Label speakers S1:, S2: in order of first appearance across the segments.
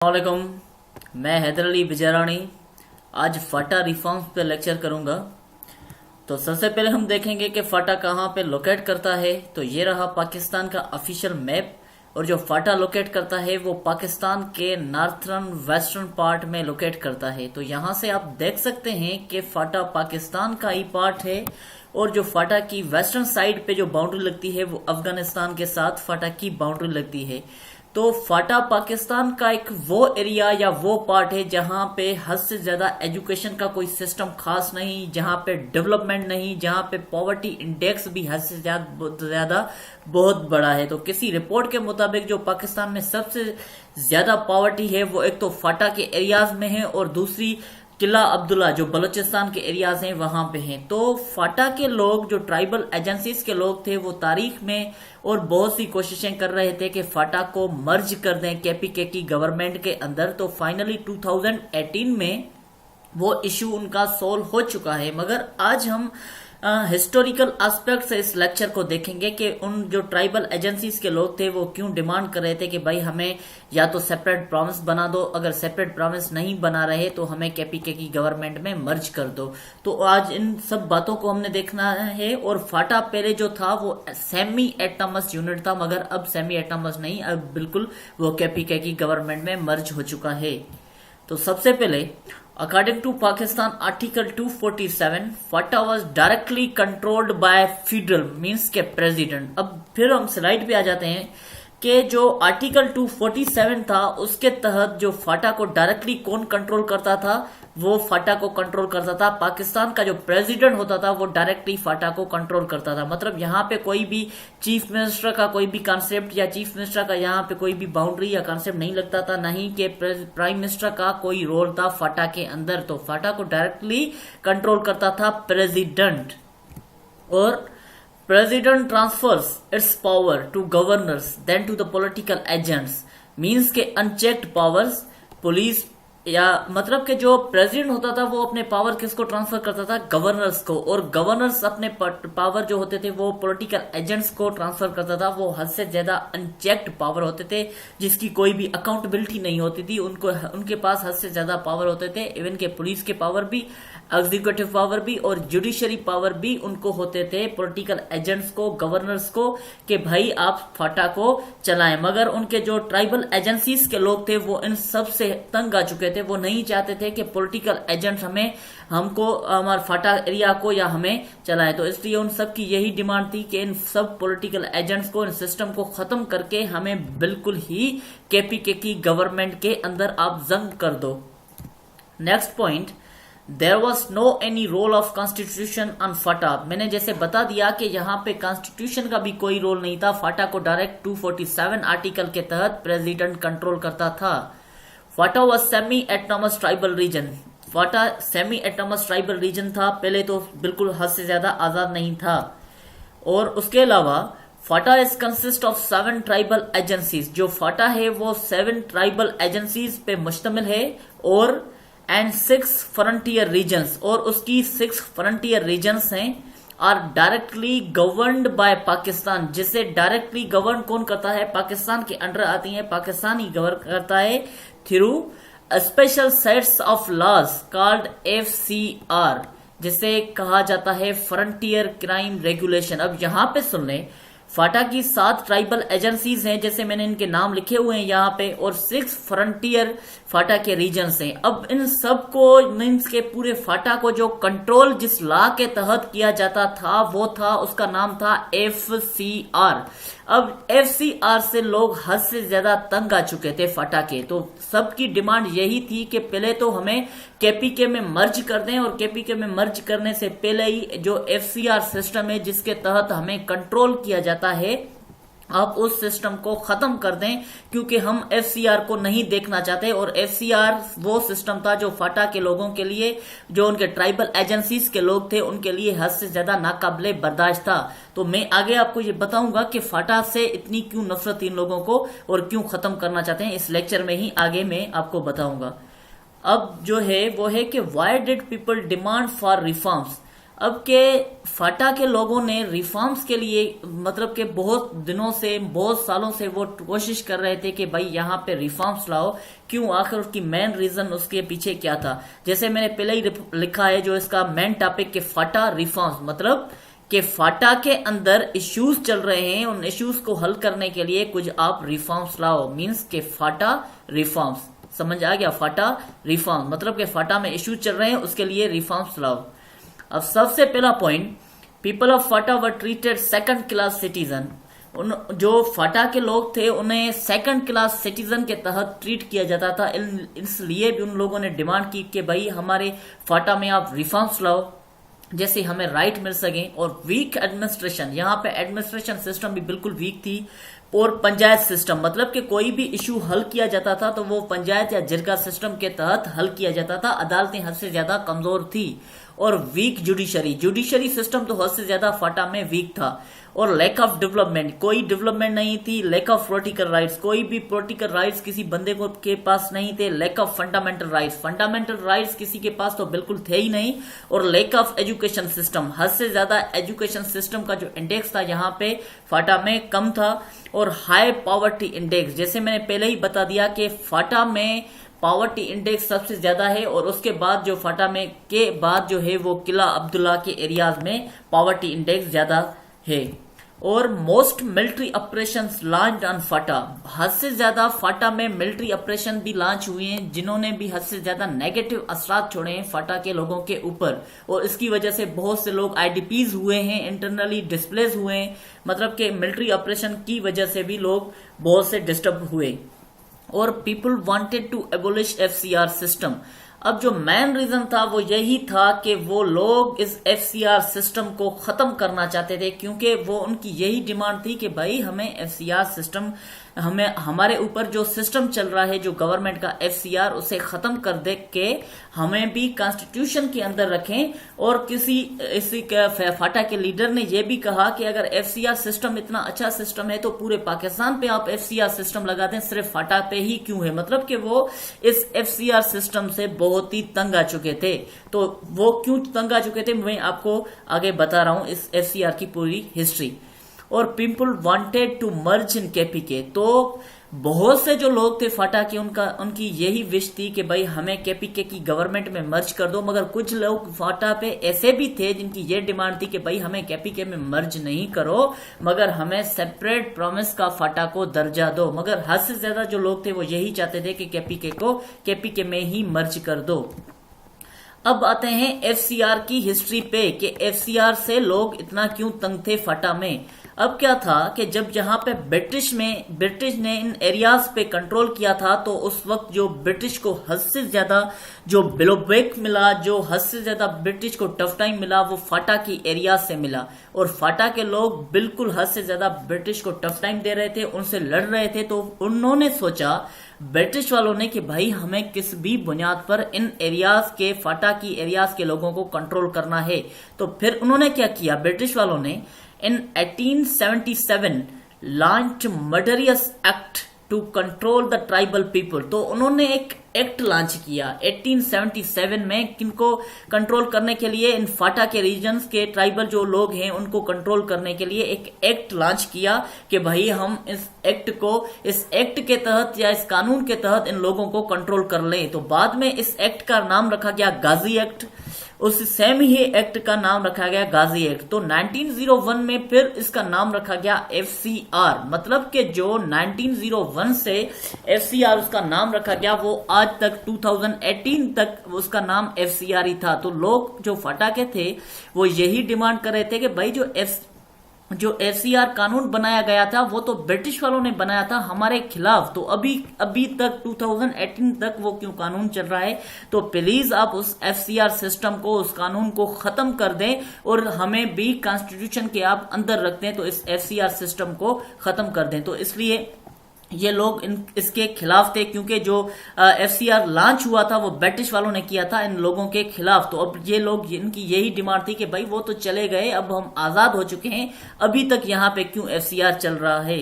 S1: वालेकुम। मैं हैदर अली बिजारानी आज फाटा रिफॉर्म्स पे लेक्चर करूंगा। तो सबसे पहले हम देखेंगे कि फाटा कहाँ पे लोकेट करता है। तो ये रहा पाकिस्तान का ऑफिशियल मैप, और जो फाटा लोकेट करता है वो पाकिस्तान के नॉर्थर्न वेस्टर्न पार्ट में लोकेट करता है। तो यहाँ से आप देख सकते हैं कि फाटा पाकिस्तान का ही पार्ट है, और जो फाटा की वेस्टर्न साइड पे जो बाउंड्री लगती है वो अफगानिस्तान के साथ फाटा की बाउंड्री लगती है। तो फाटा पाकिस्तान का एक वो एरिया या वो पार्ट है जहां पे हद से ज्यादा एजुकेशन का कोई सिस्टम खास नहीं, जहां पे डेवलपमेंट नहीं, जहां पे पॉवर्टी इंडेक्स भी हद से ज्यादा बहुत बड़ा है। तो किसी रिपोर्ट के मुताबिक जो पाकिस्तान में सबसे ज्यादा पॉवर्टी है वो एक तो फाटा के एरियाज में है, और दूसरी किला अब्दुल्ला जो बलूचिस्तान के एरियाज हैं वहां पे हैं। तो फाटा के लोग जो ट्राइबल एजेंसीज के लोग थे वो तारीख में और बहुत सी कोशिशें कर रहे थे कि फाटा को मर्ज कर दें केपीके की गवर्नमेंट के अंदर। तो फाइनली 2018 में वो इशू उनका सोल्व हो चुका है। मगर आज हम हिस्टोरिकल एस्पेक्ट से इस लेक्चर को देखेंगे कि उन जो ट्राइबल एजेंसीज के लोग थे वो क्यों डिमांड कर रहे थे कि भाई हमें या तो सेपरेट प्रोविंस बना दो, अगर सेपरेट प्रोविंस नहीं बना रहे तो हमें केपीके की गवर्नमेंट में मर्ज कर दो। तो आज इन सब बातों को हमने देखना है। और फाटा पहले जो था वो सेमी एटॉनमस यूनिट था, मगर अब सेमी एटॉनमस नहीं, अब बिल्कुल वो केपीके की गवर्नमेंट में मर्ज हो चुका है। तो सबसे पहले according to Pakistan article 247 FATA was directly controlled by federal means के प्रेसिडेंट। अब फिर हम स्लाइड पे आ जाते हैं कि जो आर्टिकल 247 था उसके तहत जो फाटा को डायरेक्टली कौन कंट्रोल करता था, वो फाटा को कंट्रोल करता था पाकिस्तान का जो प्रेसिडेंट होता था, वो डायरेक्टली फाटा को कंट्रोल करता था। मतलब यहाँ पे कोई भी चीफ मिनिस्टर का कोई भी कॉन्सेप्ट या चीफ मिनिस्टर का यहाँ पे कोई भी बाउंड्री या कॉन्सेप्ट नहीं लगता था, नहीं कि प्राइम मिनिस्टर का कोई रोल था फाटा के अंदर। तो फाटा को डायरेक्टली कंट्रोल करता था प्रेसिडेंट। और President transfers its power to governors then to the political agents means के unchecked powers पुलिस या मतलब कि जो प्रेसिडेंट होता था वो अपने पावर किसको ट्रांसफर करता था, गवर्नर्स को, और गवर्नर्स अपने पावर जो होते थे वो पॉलिटिकल एजेंट्स को ट्रांसफर करता था। वो हद से ज्यादा अनचेक्ड पावर होते थे जिसकी कोई भी अकाउंटेबिलिटी नहीं होती थी। उनके पास हद से ज्यादा पावर होते थे। इवन के पुलिस के पावर भी, एग्जीक्यूटिव पावर भी और जुडिशरी पावर भी उनको होते थे पॉलिटिकल एजेंट्स को, गवर्नर्स को, कि भाई आप फाटा को चलाएं। मगर उनके जो ट्राइबल एजेंसीज के लोग थे वो इन सब से तंग आ चुके थे। वो नहीं चाहते थे कि पॉलिटिकल एजेंट हमको हमारे फाटा एरिया को या हमें चलाएं। तो इसलिए उन सब की यही डिमांड थी कि इन सब पॉलिटिकल एजेंट्स को, इन सिस्टम को खत्म करके हमें बिल्कुल ही केपीके की गवर्नमेंट के अंदर आप जंग कर दो। Next point, there was no any role of constitution on FATA. मैंने जैसे बता दिया कि यहाँ पे कॉन्स्टिट्यूशन का भी कोई रोल नहीं था। फाटा को डायरेक्ट 247 आर्टिकल के तहत प्रेसिडेंट कंट्रोल करता था। FATA was semi autonomous tribal region. FATA semi autonomous tribal region था, पहले तो बिल्कुल हद से ज्यादा आजाद नहीं था। और उसके अलावा FATA is consist of 7 tribal agencies. जो फाटा है वो 7 ट्राइबल एजेंसीज पे मुश्तमिल है और 6 फ्रंटियर रीजन्स, और उसकी 6 फ्रंटियर रीजन्स हैं are directly governed by Pakistan. जिसे डायरेक्टली गवर्न कौन करता है, पाकिस्तान के अंडर आती है, पाकिस्तान ही गवर्न करता है through special sets of laws called FCR, जिसे कहा जाता है फ्रंटियर क्राइम रेगुलेशन। अब यहाँ पे सुन लें, फाटा की 7 ट्राइबल एजेंसीज हैं, जैसे मैंने इनके नाम लिखे हुए हैं यहाँ पे, और 6 फ्रंटियर फाटा के रीजन्स हैं। अब इन सब को मीन्स के पूरे फाटा को जो कंट्रोल जिस लॉ के तहत किया जाता था वो था, उसका नाम था FCR। अब FCR से लोग हद से ज्यादा तंग आ चुके थे फाटा के। तो सबकी डिमांड यही थी कि पहले तो हमें केपीके में मर्ज कर दें, और केपीके में मर्ज करने से पहले ही जो FCR सिस्टम है जिसके तहत हमें कंट्रोल किया जाता है, आप उस सिस्टम को खत्म कर दें, क्योंकि हम FCR को नहीं देखना चाहते। और FCR वो सिस्टम था जो फाटा के लोगों के लिए, जो उनके ट्राइबल एजेंसीज के लोग थे, उनके लिए हद से ज्यादा नाकाबिले बर्दाश्त था। तो मैं आगे आपको ये बताऊंगा कि फाटा से इतनी क्यों नफरत इन लोगों को और क्यों खत्म करना चाहते हैं, इस लेक्चर में ही आगे मैं आपको बताऊंगा। अब जो है वो है कि why did people demand for reforms. अब के फाटा के लोगों ने रिफॉर्म्स के लिए मतलब कि बहुत दिनों से बहुत सालों से वो कोशिश कर रहे थे कि भाई यहाँ पे रिफॉर्म्स लाओ। क्यों, आखिर उसकी मेन रीजन उसके पीछे क्या था? जैसे मैंने पहले ही लिखा है जो इसका मेन टॉपिक के फाटा रिफॉर्म्स, मतलब कि फाटा के अंदर इश्यूज चल रहे हैं, उन इश्यूज को हल करने के लिए कुछ आप रिफॉर्म्स लाओ। मींस के फाटा रिफॉर्म्स, समझ आ गया? फाटा रिफॉर्म मतलब कि फाटा में इश्यूज चल रहे हैं, उसके लिए रिफॉर्म्स लाओ। अब सबसे पहला point, people of Phata were treated second class citizen. उन जो फाटा के लोग थे उन्हें सेकंड क्लास सिटीजन के तहत ट्रीट किया जाता था। इसलिए भी उन लोगों ने डिमांड की कि भाई हमारे फाटा में आप रिफॉर्म्स लाओ जैसे हमें राइट मिल सके। और वीक एडमिनिस्ट्रेशन, यहाँ पे एडमिनिस्ट्रेशन सिस्टम भी बिल्कुल वीक थी। और पंचायत सिस्टम, मतलब कि कोई भी इशू हल किया जाता था तो वो पंचायत या जिरगा सिस्टम के तहत हल किया जाता था। अदालतें हद से ज्यादा कमजोर थी। और वीक जुडिशरी सिस्टम तो हद से ज्यादा फाटा में वीक था। और लैक ऑफ डेवलपमेंट, कोई डेवलपमेंट नहीं थी। लैक ऑफ पोलिटिकल राइट्स, कोई भी पोलिटिकल राइट्स किसी बंदे को के पास नहीं थे। लैक ऑफ फंडामेंटल राइट्स किसी के पास तो बिल्कुल थे ही नहीं। और लैक ऑफ एजुकेशन सिस्टम, हद से ज्यादा एजुकेशन सिस्टम का जो इंडेक्स था यहाँ पे फाटा में कम था। और हाई पॉवर्टी इंडेक्स, जैसे मैंने पहले ही बता दिया कि फाटा में पॉवर्टी इंडेक्स सबसे ज्यादा है। और उसके बाद जो फाटा में के बाद जो है वो किला अब्दुल्ला के एरियाज में पॉवर्टी इंडेक्स ज्यादा है। और most military operation launch on FATA, हद से ज्यादा फाटा में मिलिट्री ऑपरेशन भी लॉन्च हुए हैं जिन्होंने भी हद से ज्यादा नेगेटिव असरात छोड़े हैं फाटा के लोगों के ऊपर। और इसकी वजह से बहुत से लोग आईडीपीज हुए हैं, इंटरनली डिस्प्लेस हुए हैं। मतलब कि मिलिट्री ऑपरेशन की वजह से भी लोग बहुत से डिस्टर्ब हुए। और people wanted to abolish FCR system. अब जो मेन रीजन था वो यही था कि वो लोग इस एफसीआर सिस्टम को खत्म करना चाहते थे, क्योंकि वो उनकी यही डिमांड थी कि भाई हमें एफसीआर सिस्टम, हमें हमारे ऊपर जो सिस्टम चल रहा है जो गवर्नमेंट का एफसीआर, उसे खत्म कर दे के हमें भी कॉन्स्टिट्यूशन के अंदर रखें। और इसी फाटा के लीडर ने यह भी कहा कि अगर एफसीआर सिस्टम इतना अच्छा सिस्टम है तो पूरे पाकिस्तान पे आप एफसीआर सिस्टम लगा दें, सिर्फ फाटा पे ही क्यों है? मतलब कि वो इस एफसीआर सिस्टम से बहुत ही तंग आ चुके थे। तो वो क्यों तंग आ चुके थे मैं आपको आगे बता रहा हूं इस एफसीआर की पूरी हिस्ट्री। और people wanted to merge in KPK, तो बहुत से जो लोग थे फाटा के उनकी यही विश थी कि भाई हमें केपीके की गवर्नमेंट में मर्ज कर दो। मगर कुछ लोग फाटा पे ऐसे भी थे जिनकी ये डिमांड थी कि भाई हमें केपीके में मर्ज नहीं करो, मगर हमें सेपरेट प्रोविंस का फाटा को दर्जा दो। मगर हद से ज्यादा जो लोग थे वो यही चाहते थे कि केपीके को केपीके में ही मर्ज कर दो। अब आते हैं एफसीआर की हिस्ट्री पे कि एफसीआर से लोग इतना क्यों तंग थे फाटा में। अब क्या था कि जब यहाँ पे ब्रिटिश ने इन एरियाज पे कंट्रोल किया था तो उस वक्त जो ब्रिटिश को हद से ज्यादा जो ब्लोबैक मिला, जो हद से ज्यादा ब्रिटिश को टफ टाइम मिला, वो फाटा की एरिया से मिला। और फाटा के लोग बिल्कुल हद से ज्यादा ब्रिटिश को टफ टाइम दे रहे थे, उनसे लड़ रहे थे। तो उन्होंने सोचा ब्रिटिश वालों ने कि भाई हमें किस भी बुनियाद पर इन एरियाज के, फाटा की एरियाज के लोगों को कंट्रोल करना है। तो फिर उन्होंने क्या किया, ब्रिटिश वालों ने in 1877 launched Murderous Act to control the tribal people। तो उन्होंने एक एक्ट लॉन्च किया 1877 में, किनको कंट्रोल करने के लिए, इन फाटा के रीजन्स के ट्राइबल जो लोग हैं उनको कंट्रोल करने के लिए एक एक्ट लॉन्च किया कि भाई हम इस एक्ट के तहत या इस कानून के तहत इन लोगों को कंट्रोल कर लें। तो बाद में इस एक्ट का नाम रखा गया गाजी एक्ट। उस सेम ही एक्ट का नाम रखा गया गाजी एक्ट। तो 1901 में फिर इसका नाम रखा गया एफसीआर। मतलब कि जो 1901 से एफसीआर उसका नाम रखा गया, वो आज तक 2018 तक उसका नाम एफसीआर ही था। तो लोग जो फाटा के थे वो यही डिमांड कर रहे थे कि भाई जो एफसीआर कानून बनाया गया था वो तो ब्रिटिश वालों ने बनाया था हमारे खिलाफ। तो अभी तक 2018 तक वो क्यों कानून चल रहा है? तो प्लीज आप उस एफसीआर सिस्टम को, उस कानून को खत्म कर दें और हमें भी कॉन्स्टिट्यूशन के आप अंदर रख दें। तो इस एफसीआर सिस्टम को खत्म कर दें। तो इसलिए ये लोग इसके खिलाफ थे, क्योंकि जो एफसीआर लॉन्च हुआ था वो ब्रिटिश वालों ने किया था इन लोगों के खिलाफ। तो अब ये लोग, इनकी यही डिमांड थी कि भाई वो तो चले गए, अब हम आजाद हो चुके हैं, अभी तक यहाँ पे क्यों एफसीआर चल रहा है?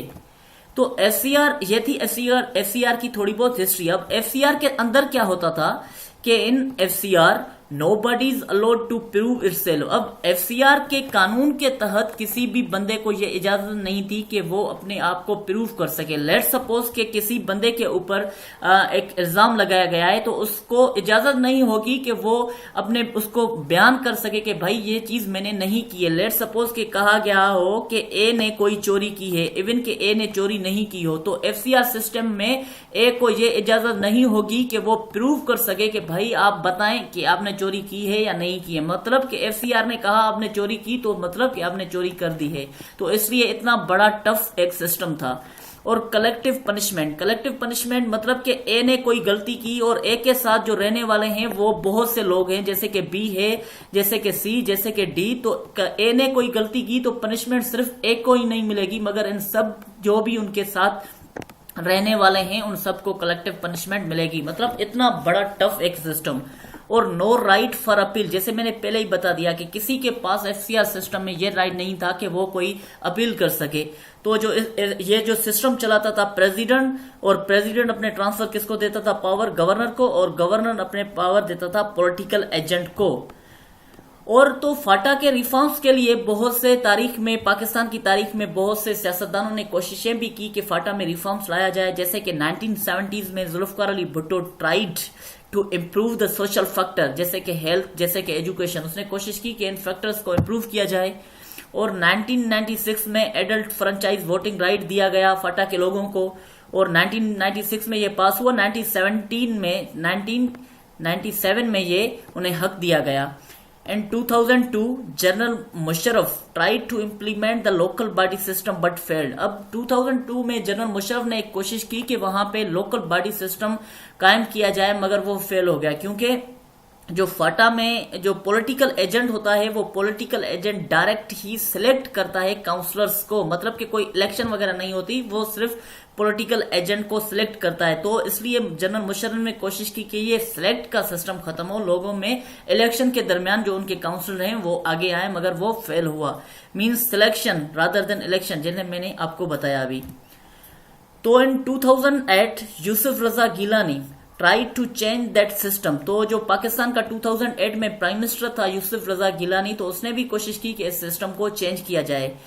S1: तो एफसीआर, ये थी एफसीआर की थोड़ी बहुत हिस्ट्री। अब एफसीआर के अंदर क्या होता था कि इन FCR nobody is allowed to prove itself। अब FCR के कानून के तहत किसी भी बंदे को यह इजाजत नहीं थी कि वो अपने आप को प्रूव कर सके। लेट सपोज कि किसी बंदे के ऊपर एक इल्जाम लगाया गया है, तो उसको इजाजत नहीं होगी कि वो अपने उसको बयान कर सके कि भाई ये चीज मैंने नहीं की है। लेट सपोज कि कहा गया हो कि ए ने कोई चोरी की है, इवन कि ए ने चोरी नहीं की हो, तो FCR सिस्टम में ए को ये इजाजत नहीं होगी कि वो प्रूव कर सके कि भाई आप बताएं कि आपने चोरी की है या नहीं की है। मतलब कि FCR ने कहा आपने चोरी की, तो मतलब कि आपने चोरी कर दी है। तो इसलिए इतना बड़ा टफ एक सिस्टम था। और कलेक्टिव पनिशमेंट मतलब कि ए ने कोई गलती की और ए के साथ जो रहने वाले हैं वो बहुत से लोग हैं, जैसे कि बी है, जैसे कि सी, जैसे कि डी। तो ए ने कोई गलती की तो पनिशमेंट सिर्फ ए को ही नहीं मिलेगी, मगर इन सब जो भी उनके साथ रहने वाले हैं उन सबको कलेक्टिव पनिशमेंट मिलेगी। मतलब इतना बड़ा टफ एक सिस्टम। और नो राइट फॉर अपील, जैसे मैंने पहले ही बता दिया कि किसी के पास FCR सिस्टम में ये राइट नहीं था कि वो कोई अपील कर सके। तो ये जो सिस्टम चलाता था प्रेसिडेंट, और प्रेसिडेंट अपने ट्रांसफर किसको देता था, पावर गवर्नर को, और गवर्नर अपने पावर देता था पॉलिटिकल एजेंट को। और तो फाटा के रिफॉर्म्स के लिए बहुत से तारीख में, पाकिस्तान की तारीख में बहुत से सियासतदानों ने कोशिशें भी की कि फाटा में रिफॉर्म्स लाया जाए। जैसे कि 1970s में Zulfikar Ali Bhutto tried to improve the social factor, जैसे कि हेल्थ, जैसे कि एजुकेशन। उसने कोशिश की कि इन फैक्टर्स को इम्प्रूव किया जाए। और 1996 में एडल्ट फ्रेंचाइज वोटिंग राइट दिया गया फाटा के लोगों को, और 1996 में ये पास हुआ। 1997 में ये उन्हें हक दिया गया। In 2002, general Musharraf tried to implement the local body system but failed। अब 2002 में जनरल मुशर्रफ ने एक कोशिश की कि वहां पे लोकल बॉडी सिस्टम कायम किया जाए, मगर वो फेल हो गया, क्योंकि जो फाटा में जो पॉलिटिकल एजेंट होता है वो पॉलिटिकल एजेंट डायरेक्ट ही सिलेक्ट करता है काउंसलर्स को। मतलब कि कोई इलेक्शन वगैरह नहीं होती, वो सिर्फ पॉलिटिकल एजेंट को सिलेक्ट करता है। तो इसलिए जनरल मुशर्रफ ने कोशिश की कि ये सिलेक्ट का सिस्टम खत्म हो, लोगों में इलेक्शन के दरमियान जो उनके काउंसलर हैं वो आगे आए, मगर वो फेल हुआ। Means selection rather than election, जिन्हें मैंने आपको बताया अभी। तो in 2008 Yusuf Raza Gilani try to change that system. तो जो पाकिस्तान का 2008 में प्राइम मिनिस्टर था यूसुफ रजा गिलानी, तो उसने भी कोशिश की कि इस सिस्टम को चेंज किया जाए।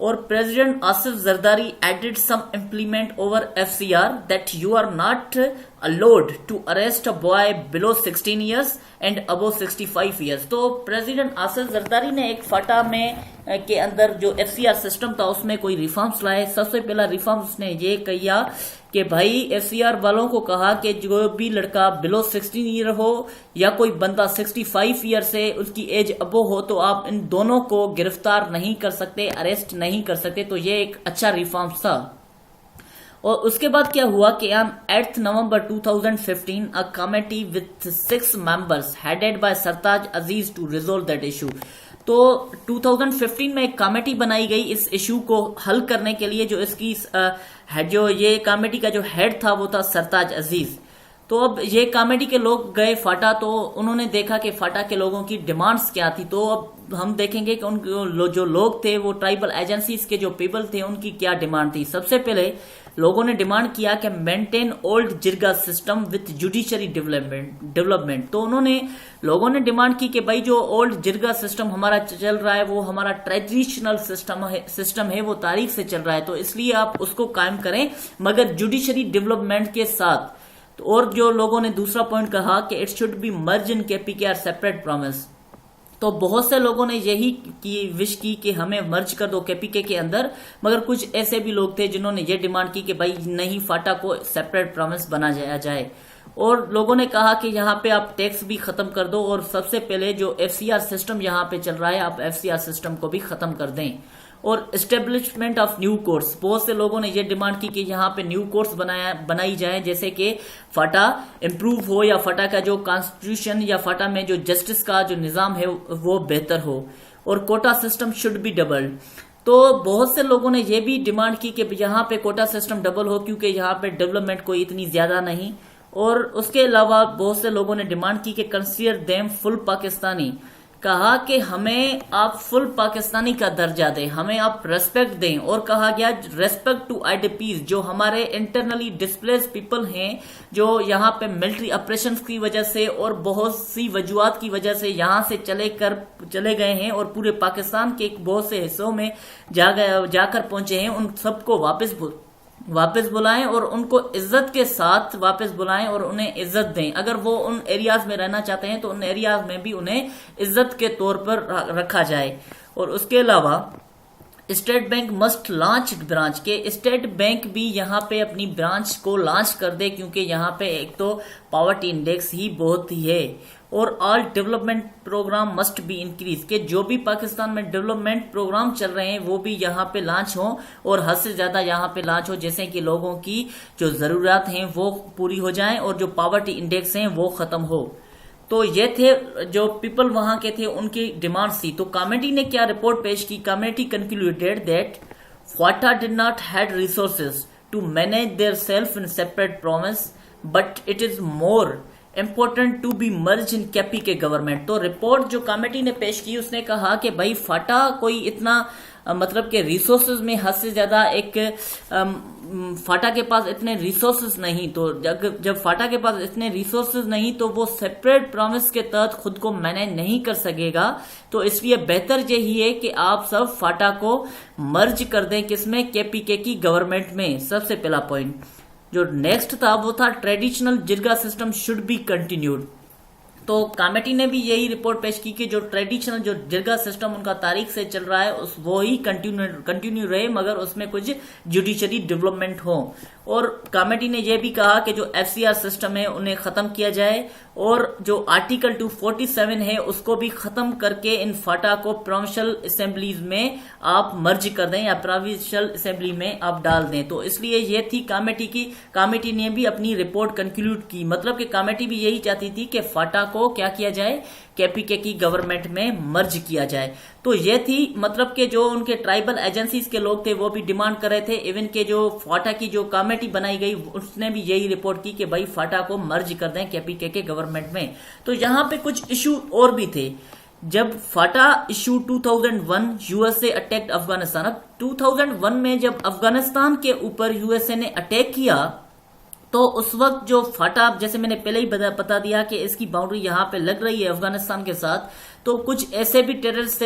S1: और president Asif Zardari added some implement over FCR that you are not allowed to arrest a boy below 16 years and above 65 years। तो प्रेसिडेंट आसिफ जरदारी ने एक फाटा में के अंदर जो FCR सिस्टम था उसमें कोई रिफॉर्म्स लाए। सबसे पहला रिफॉर्म उसने ये किया कि भाई FCR वालों को कहा कि जो भी लड़का बिलो 16 ईयर हो या कोई बंदा 65 ईयर से उसकी एज अबो हो, तो आप इन दोनों को गिरफ्तार नहीं कर सकते, अरेस्ट नहीं कर सकते। तो ये एक अच्छा रिफॉर्म था। और उसके बाद क्या हुआ कि on 8 November 2015 a committee with 6 members headed by Sartaj Aziz to resolve that issue। तो 2015 में एक कमेटी बनाई गई इस इशू को हल करने के लिए। जो इसकी जो ये कमेटी का जो हेड था वो था सरताज अजीज। तो अब ये कमेटी के लोग गए फाटा, तो उन्होंने देखा कि फाटा के लोगों की डिमांड्स क्या थी। तो अब हम देखेंगे कि उन जो लोग थे वो ट्राइबल एजेंसीज के जो पीपल थे उनकी क्या डिमांड थी। सबसे पहले लोगों ने डिमांड किया कि maintain old jirga system with judiciary development. तो लोगों ने डिमांड की कि भाई जो ओल्ड जिरगा सिस्टम हमारा चल रहा है वो हमारा ट्रेडिशनल सिस्टम है, वो तारीख से चल रहा है, तो इसलिए आप उसको कायम करें, मगर जुडिशरी डेवलपमेंट के साथ। तो और जो लोगों ने दूसरा पॉइंट कहा कि it should be merge in KPKR separate promise. तो बहुत से लोगों ने यही विश की कि हमें मर्ज कर दो KPK के अंदर, मगर कुछ ऐसे भी लोग थे जिन्होंने ये डिमांड की कि भाई नहीं, फाटा को सेपरेट प्रॉमिस बनाया जाए। और लोगों ने कहा कि यहाँ पे आप टैक्स भी खत्म कर दो, और सबसे पहले जो FCR सिस्टम यहाँ पे चल रहा है आप FCR सिस्टम को भी खत्म कर दें। और एस्टेब्लिशमेंट ऑफ न्यू कोर्ट्स, बहुत से लोगों ने ये डिमांड की कि यहाँ पे न्यू कोर्ट्स बनाई जाए, जैसे कि फाटा इम्प्रूव हो, या फाटा का जो कॉन्स्टिट्यूशन या फाटा में जो जस्टिस का जो निजाम है वो बेहतर हो। और quota system should B double. तो बहुत से लोगों ने ये भी डिमांड की कि यहाँ पे कोटा सिस्टम डबल हो, क्योंकि यहाँ पे डेवलपमेंट कोई इतनी ज्यादा नहीं। और उसके अलावा बहुत से लोगों ने डिमांड की कि कंसीडर देम फुल पाकिस्तानी, कहा कि हमें आप फुल पाकिस्तानी का दर्जा दें, हमें आप रेस्पेक्ट दें, और कहा गया रेस्पेक्ट टू आईडीपीज, जो हमारे इंटरनली डिस्प्लेस पीपल हैं, जो यहाँ पे मिलिट्री ऑपरेशंस की वजह से और बहुत सी वजूहत की वजह से यहाँ से चले गए हैं और पूरे पाकिस्तान के बहुत से हिस्सों में जाकर पहुंचे हैं, उन सबको वापस बुलाएं और उनको इज्जत के साथ वापस बुलाएं और उन्हें इज्जत दें। अगर वो उन एरियाज में रहना चाहते हैं तो उन एरियाज में भी उन्हें इज्जत के तौर पर रखा जाए। और उसके अलावा state bank must launch branch, के स्टेट बैंक भी यहाँ पे अपनी ब्रांच को लॉन्च कर दे, क्योंकि यहाँ पे एक तो पॉवर्टी इंडेक्स ही बहुत ही है। और all development program must be increase, के जो भी पाकिस्तान में डेवलपमेंट प्रोग्राम चल रहे हैं वो भी यहाँ पे लॉन्च हो और हद से ज्यादा यहाँ पे लॉन्च हो, जैसे कि लोगों की जो जरूरत हैं वो पूरी हो जाएं और जो पॉवर्टी इंडेक्स हैं वो खत्म हो। तो ये थे जो पीपल वहां के थे, उनकी डिमांड्स थी। तो कमेटी ने क्या रिपोर्ट पेश की? Committee concluded that FATA did not had resources to manage their self in separate province, but it is more important to be merge in KP के गवर्नमेंट। तो रिपोर्ट जो कमेटी ने पेश की उसने कहा कि भाई फाटा कोई इतना मतलब के रिसोर्सेज में हद से ज्यादा एक फाटा के पास इतने रिसोर्सेज नहीं, तो जब फाटा के पास इतने रिसोर्सेज नहीं तो वो सेपरेट प्रोविंस के तहत खुद को मैनेज नहीं कर सकेगा। तो इसलिए बेहतर यही है कि आप सब फाटा को मर्ज कर दें, किसमें? केपीके की गवर्नमेंट में। सबसे पहला पॉइंट जो नेक्स्ट था वो था traditional jirga system should be continued. तो कमेटी ने भी यही रिपोर्ट पेश की कि जो ट्रेडिशनल जो जिरगा सिस्टम उनका तारीख से चल रहा है उस वो ही कंटिन्यू रहे, मगर उसमें कुछ जुडिशरी डेवलपमेंट हो। और कमेटी ने यह भी कहा कि जो एफसीआर सिस्टम है उन्हें खत्म किया जाए और जो आर्टिकल 247 है उसको भी खत्म करके इन फाटा को प्रोविंशियल असेंबलीज में आप मर्ज कर दें या प्रोविंशियल असेंबली में आप डाल दें। तो इसलिए ये थी कमेटी की। कमेटी ने भी अपनी रिपोर्ट कंक्लूड की, मतलब कि कमेटी भी यही चाहती थी कि फाटा को क्या किया जाए? केपीके की गवर्नमेंट में मर्ज किया जाए। तो ये थी मतलब कि जो उनके ट्राइबल एजेंसीज के लोग थे वो भी डिमांड कर रहे थे। इवन के जो फाटा की जो कमेटी बनाई गई उसने भी यही रिपोर्ट की कि भाई फाटा को मर्ज कर दें केपीके के गवर्नमेंट में। तो यहाँ पे कुछ इशू और भी थे। जब फाटा इशू 2001 यूएसए अटैक्ड अफगानिस्तान। अब 2001 में जब अफगानिस्तान के ऊपर यूएसए ने अटैक किया तो उस वक्त जो फाटा, जैसे मैंने पहले ही बता दिया कि इसकी बाउंड्री यहाँ पे लग रही है अफगानिस्तान के साथ, तो कुछ ऐसे भी टेररिस्ट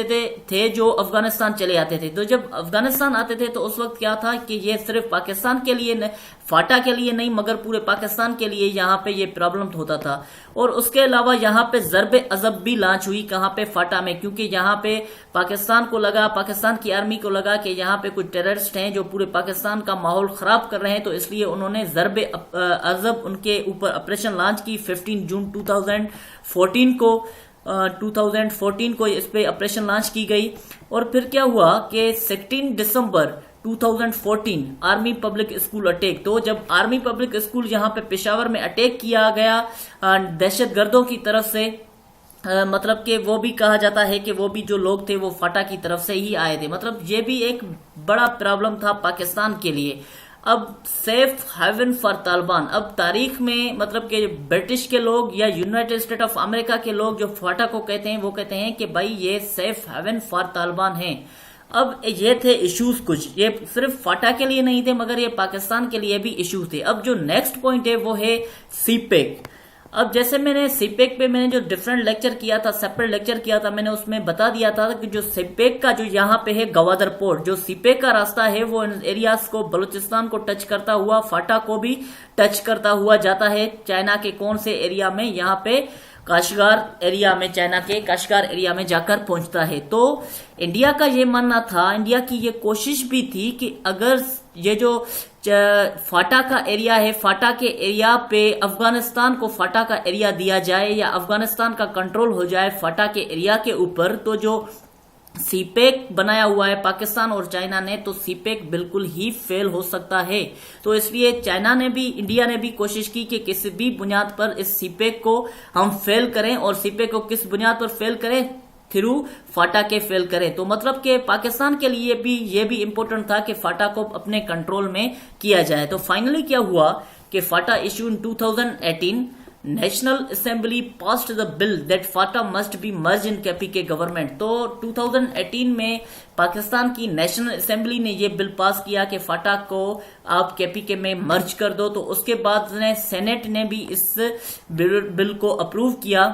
S1: थे जो अफगानिस्तान चले आते थे। तो जब अफगानिस्तान आते थे तो उस वक्त क्या था कि ये सिर्फ पाकिस्तान के लिए, फाटा के लिए नहीं मगर पूरे पाकिस्तान के लिए यहाँ पे ये प्रॉब्लम होता था। और उसके अलावा यहाँ पे ज़रबे अज़ब भी लॉन्च हुई, कहाँ पे? फाटा में, क्योंकि यहाँ पे पाकिस्तान को लगा, पाकिस्तान की आर्मी को लगा कि यहाँ पे कुछ टेररिस्ट हैं जो पूरे पाकिस्तान का माहौल खराब कर रहे हैं। तो इसलिए उन्होंने ज़रबे अज़ब उनके ऊपर ऑपरेशन लॉन्च की 15 जून 2014 को इस पे ऑपरेशन लॉन्च की गई। और फिर क्या हुआ कि 16 दिसंबर 2014 आर्मी पब्लिक स्कूल अटैक। तो जब आर्मी पब्लिक स्कूल यहाँ पे पेशावर में अटैक किया गया दहशतगर्दों की तरफ से, मतलब कि वो भी कहा जाता है कि वो भी जो लोग थे वो फाटा की तरफ से ही आए थे। मतलब ये भी एक बड़ा प्रॉब्लम था पाकिस्तान के लिए। अब सेफ हेवन फॉर तालिबान, अब तारीख में मतलब कि ब्रिटिश के लोग या यूनाइटेड स्टेट ऑफ अमेरिका के लोग जो फाटा को कहते हैं वो कहते हैं कि भाई ये सेफ हेवन फॉर तालिबान है। अब ये थे इश्यूज कुछ, ये सिर्फ फाटा के लिए नहीं थे मगर ये पाकिस्तान के लिए भी इश्यूज थे। अब जो नेक्स्ट पॉइंट है वो है सीपेक। अब जैसे मैंने सीपेक पे मैंने जो डिफरेंट लेक्चर किया था, सेपरेट लेक्चर किया था, मैंने उसमें बता दिया था कि जो सीपेक का जो यहाँ पे है गवादर पोर्ट, जो सीपेक का रास्ता है वो इन एरियाज को, बलूचिस्तान को टच करता हुआ फाटा को भी टच करता हुआ जाता है। चाइना के कौन से एरिया में? यहाँ पे काशगार एरिया में, चाइना के काशगार एरिया में जाकर पहुंचता है। तो इंडिया का ये मानना था, इंडिया की ये कोशिश भी थी कि अगर ये जो फाटा का एरिया है, फाटा के एरिया पे अफगानिस्तान को फाटा का एरिया दिया जाए या अफगानिस्तान का कंट्रोल हो जाए फाटा के एरिया के ऊपर, तो जो सीपेक बनाया हुआ है पाकिस्तान और चाइना ने, तो सीपेक बिल्कुल ही फेल हो सकता है। तो इसलिए चाइना ने भी, इंडिया ने भी कोशिश की कि किसी भी बुनियाद पर इस सीपेक को हम फेल करें। और सीपेक को किस बुनियाद पर फेल करें? थ्रू फाटा के फेल करें। तो मतलब कि पाकिस्तान के लिए भी ये भी इंपॉर्टेंट था कि फाटा को अपने कंट्रोल में किया जाए। तो फाइनली क्या हुआ कि FATA issue in 2018 national assembly passed the bill that FATA must be merge in KPK government. तो 2018 में पाकिस्तान की नेशनल असेंबली ने ये बिल पास किया कि फाटा को आप केपीके में मर्ज कर दो। तो उसके बाद सेनेट ने भी इस बिल को अप्रूव किया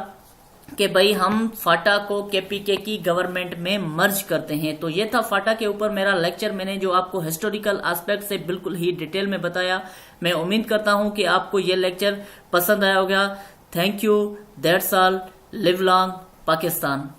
S1: कि भाई हम फाटा को केपीके की गवर्नमेंट में मर्ज करते हैं। तो ये था फाटा के ऊपर मेरा लेक्चर, मैंने जो आपको हिस्टोरिकल एस्पेक्ट से बिल्कुल ही डिटेल में बताया। मैं उम्मीद करता हूं कि आपको ये लेक्चर पसंद आया होगा। Thank you, that's all, live long Pakistan.